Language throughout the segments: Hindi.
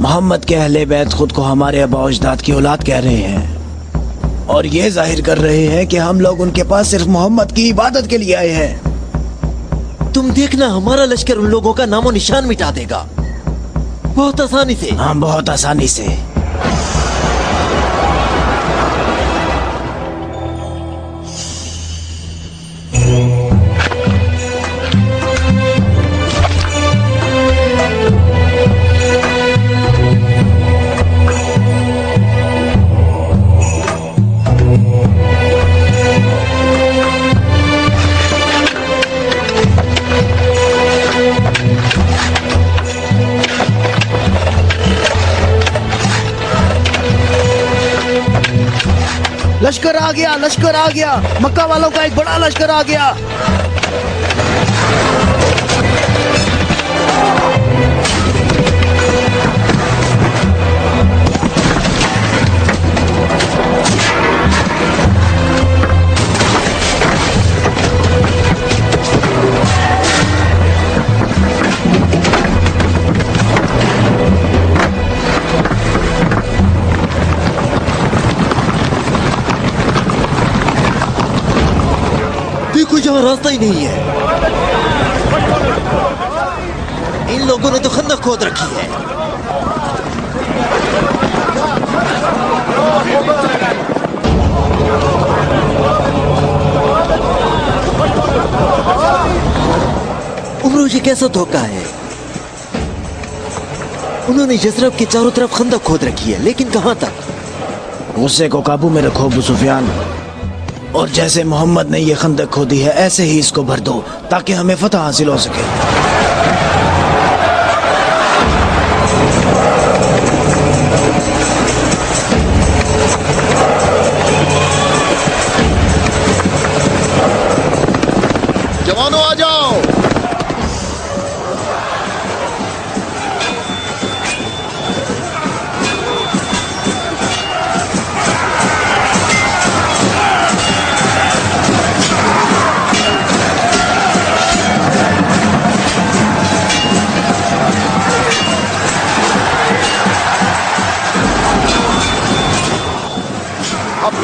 मोहम्मद के अहले बैत खुद को हमारे आबा अजदाद की औलाद कह रहे हैं और ये जाहिर कर रहे हैं कि हम लोग उनके पास सिर्फ मोहम्मद की इबादत के लिए आए हैं। तुम देखना, हमारा लश्कर उन लोगों का नामो निशान मिटा देगा, बहुत आसानी से। हाँ, बहुत आसानी से। लश्कर आ गया, लश्कर आ गया, मक्का वालों का एक बड़ा लश्कर आ गया। यहाँ रास्ता ही नहीं है। इन लोगों ने तो खंदक खोद रखी है। उमरो, ये कैसा धोखा है? उन्होंने यसरब के चारों तरफ खंदक खोद रखी है, लेकिन कहां तक? गुस्से को काबू में रखो अबू सुफियान, और जैसे मोहम्मद ने ये खंदक खोदी है ऐसे ही इसको भर दो ताकि हमें फतह हासिल हो सके। जवानों आ जाओ।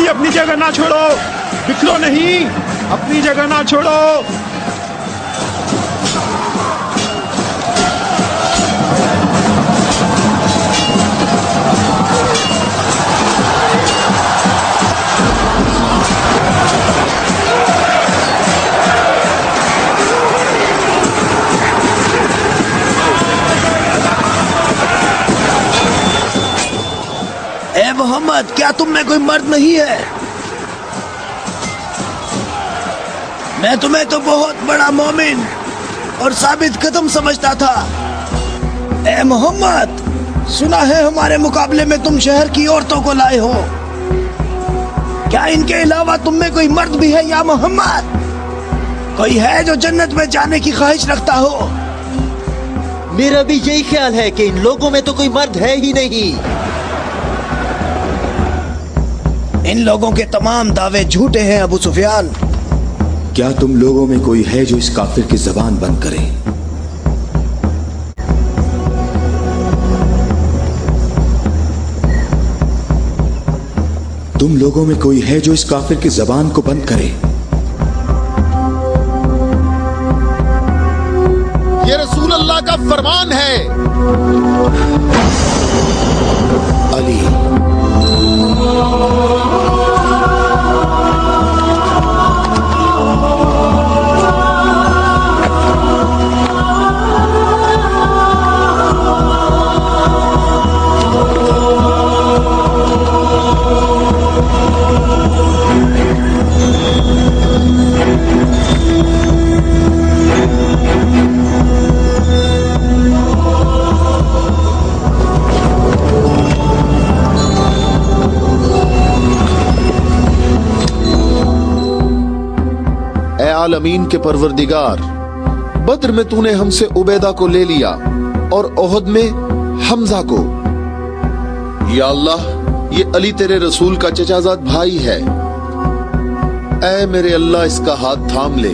अपनी जगह ना छोड़ो, बिखरो नहीं, अपनी जगह ना छोड़ो। ए मोहम्मद, क्या तुम में कोई मर्द नहीं है? मैं तुम्हें तो बहुत बड़ा मोमिन और साबित कदम समझता था। ए मोहम्मद, सुना है हमारे मुकाबले में तुम शहर की औरतों को लाए हो। क्या इनके अलावा तुम में कोई मर्द भी है या मोहम्मद? कोई है जो जन्नत में जाने की ख्वाहिश रखता हो? मेरा भी यही ख्याल है कि इन लोगों में तो कोई मर्द है ही नहीं। इन लोगों के तमाम दावे झूठे हैं अबू सुफियान। क्या तुम लोगों में कोई है जो इस काफिर की जबान बंद करे? तुम लोगों में कोई है जो इस काफिर की जबान को बंद करे? ये रसूल अल्लाह का फरमान है। अली, आलमीन के परवरदिगार, बद्र में तूने हमसे उबैदा को ले लिया और ओहद में हमजा को। या अल्लाह, ये अली तेरे रसूल का चचाजाद भाई है। ऐ मेरे अल्लाह, इसका हाथ थाम ले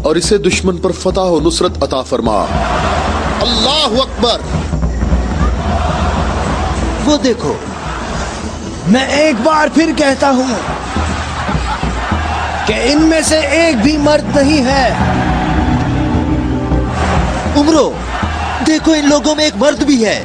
और इसे दुश्मन पर फतह और नुसरत अता फरमा। अल्लाहु अकबर। वो देखो। मैं एक बार फिर कहता हूं कि इनमें से एक भी मर्द नहीं है। उमरो, देखो इन लोगों में एक मर्द भी है।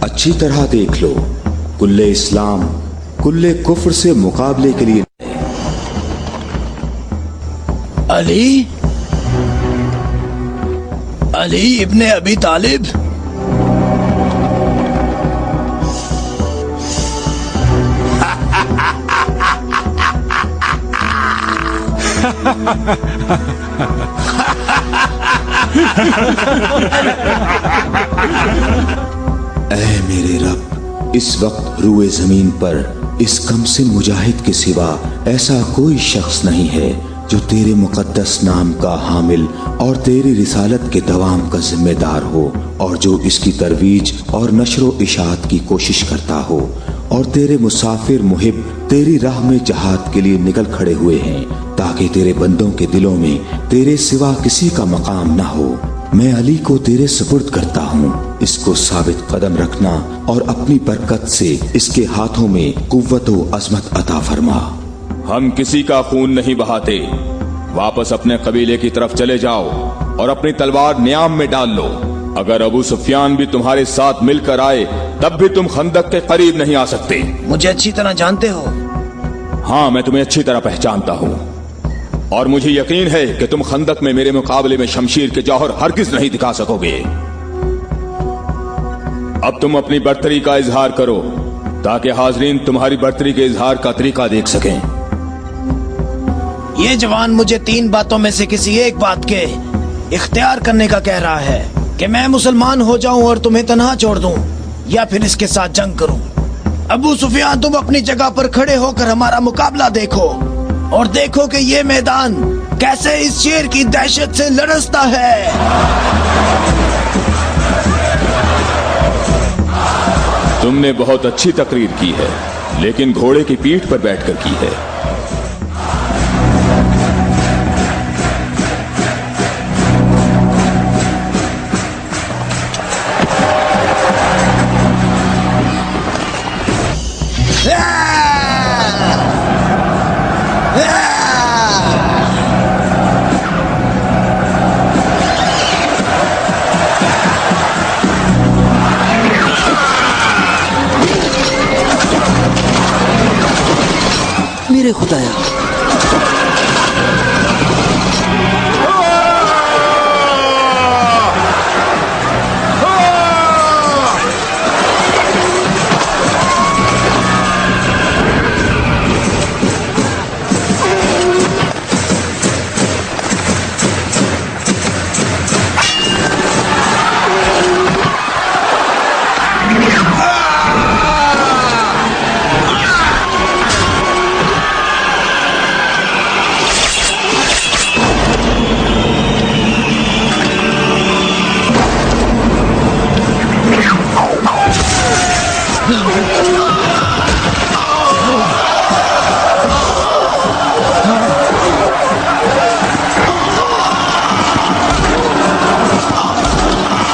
अच्छी तरह देख लो, कुल्ले इस्लाम कुल्ले कुफ्र से मुकाबले के लिए अली, अली इब्ने अबी तालिब। ऐ मेरे रब, इस वक्त रूए जमीन पर इस कमसिन मुजाहिद के सिवा ऐसा कोई शख्स नहीं है जो तेरे मुकद्दस नाम का हामिल और तेरी रिसालत के दवाम का जिम्मेदार हो, और जो इसकी तरवीज और नशरो इशात की कोशिश करता हो, और तेरे मुसाफिर मुहिब तेरी राह में जहाद के लिए निकल खड़े हुए हैं, ताकि तेरे बंदों के दिलों में तेरे सिवा किसी का मकाम ना हो। मैं अली को तेरे सुपुर्द करता हूँ, इसको साबित कदम रखना और अपनी बरकत से इसके हाथों में कुव्वत व अजमत अता फरमा। हम किसी का खून नहीं बहाते। वापस अपने कबीले की तरफ चले जाओ और अपनी तलवार न्याम में डाल लो। अगर अबू सुफियान भी तुम्हारे साथ मिलकर आए तब भी तुम खंदक के करीब नहीं आ सकते। मुझे अच्छी तरह जानते हो। हाँ, मैं तुम्हें अच्छी तरह पहचानता हूँ और मुझे यकीन है कि तुम खंदक में मेरे मुकाबले में शमशीर के जौहर हरगिज नहीं दिखा सकोगे। अब तुम अपनी बर्तरी का इजहार करो ताकि हाजरीन तुम्हारी बर्तरी के इजहार का तरीका देख सकें। ये जवान मुझे 3 बातों में से किसी एक बात के इख्तियार करने का कह रहा है कि मैं मुसलमान हो जाऊं और तुम्हें तन्हा छोड़ दूं, या फिर इसके साथ जंग करूं। अबू सुफियान, तुम अपनी जगह पर खड़े होकर हमारा मुकाबला देखो और देखो कि ये मैदान कैसे इस शेर की दहशत से लरसता है। तुमने बहुत अच्छी तकरीर की है, लेकिन घोड़े की पीठ पर बैठकर की है। मेरे खुदाया,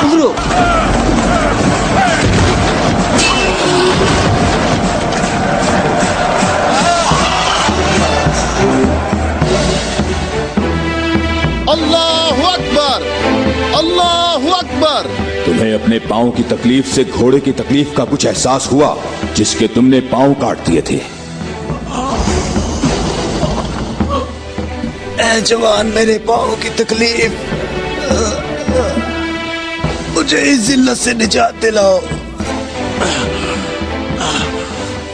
उमरो, अल्लाहु अकबर, अल्लाहु अकबर। तुम्हें अपने पांव की तकलीफ से घोड़े की तकलीफ का कुछ एहसास हुआ जिसके तुमने पांव काट दिए थे। ऐ जवान, मेरे पाँव की तकलीफ, मुझे इस जिल्लत से निजात दिलाओ।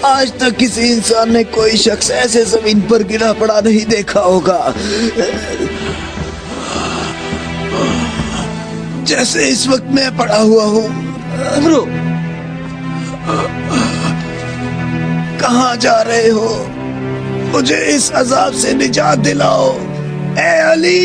आज तक किसी इंसान ने कोई शख्स ऐसे जमीन पर गिरा पड़ा नहीं देखा होगा जैसे इस वक्त मैं पड़ा हुआ हूँ। उमरो, कहाँ जा रहे हो? मुझे इस अजाब से निजात दिलाओ, ए अली।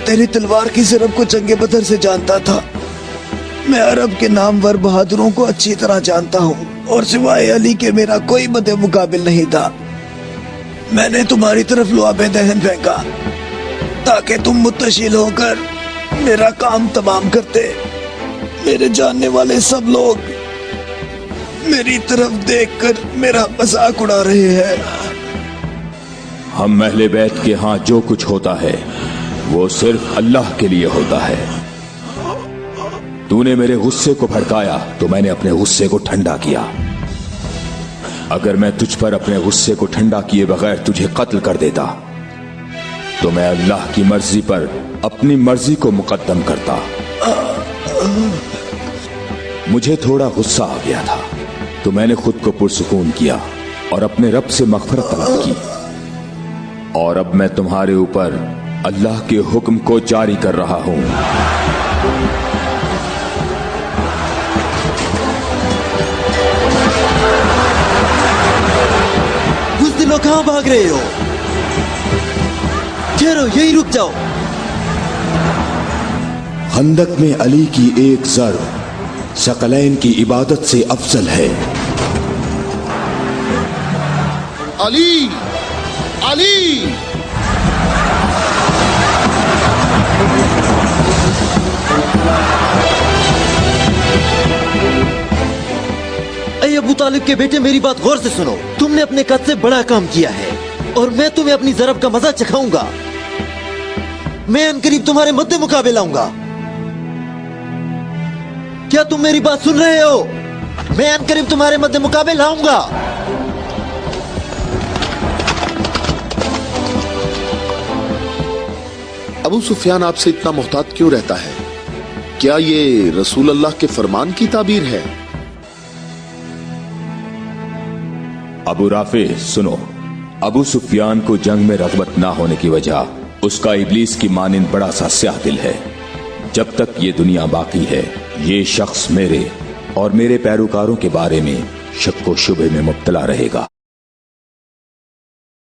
तेरी तलवार की ज़रब को जंगे बदर से जानता था। मैं अरब के नामवर बहादुरों को अच्छी तरह जानता हूँ और सिवाय अली के मेरा कोई मद्दे मुकाबिल नहीं था। मैंने तुम्हारी तरफ लुआबे दहन फेंका ताकि तुम मुत्तशिल होकर मेरा काम तमाम करते। मेरे जानने वाले सब लोग मेरी तरफ देखकर मेरा मजाक उड़ा रहे हैं। हम अहले बैत के यहाँ जो कुछ होता है वो सिर्फ अल्लाह के लिए होता है। तूने मेरे गुस्से को भड़काया तो मैंने अपने गुस्से को ठंडा किया। अगर मैं तुझ पर अपने गुस्से को ठंडा किए बगैर तुझे कत्ल कर देता तो मैं अल्लाह की मर्जी पर अपनी मर्जी को मुकद्दम करता। मुझे थोड़ा गुस्सा आ गया था तो मैंने खुद को पुरसुकून किया और अपने रब से मग़फ़िरत तलब की। और अब मैं तुम्हारे ऊपर अल्लाह के हुक्म को जारी कर रहा हूं। बुज़दिलो, कहां भाग रहे हो? ठहरो, यहीं रुक जाओ। खंदक में अली की एक ज़र्ब सकलैन की इबादत से अफजल है। अली, अली! ऐ अबू तालिब के बेटे, मेरी बात गौर से सुनो। तुमने अपने कद से बड़ा काम किया है और मैं तुम्हें अपनी ज़रब का मजा चखाऊंगा। मैं अनकरीब तुम्हारे मद्दे मुकाबले लाऊंगा। क्या तुम मेरी बात सुन रहे हो? मैं अनकरीब तुम्हारे मद्दे मुकाबले लाऊंगा। अबू सुफियान आपसे इतना मोहतात क्यों रहता है? क्या ये रसूल अल्लाह के फरमान की ताबीर है? अबू राफे सुनो, अबू सुफियान को जंग में रग़बत ना होने की वजह उसका इब्लीस की मानिंद बड़ा सा स्याह दिल है। जब तक ये दुनिया बाकी है ये शख्स मेरे और मेरे पैरोकारों के बारे में शक व शुबे में मुब्तला रहेगा।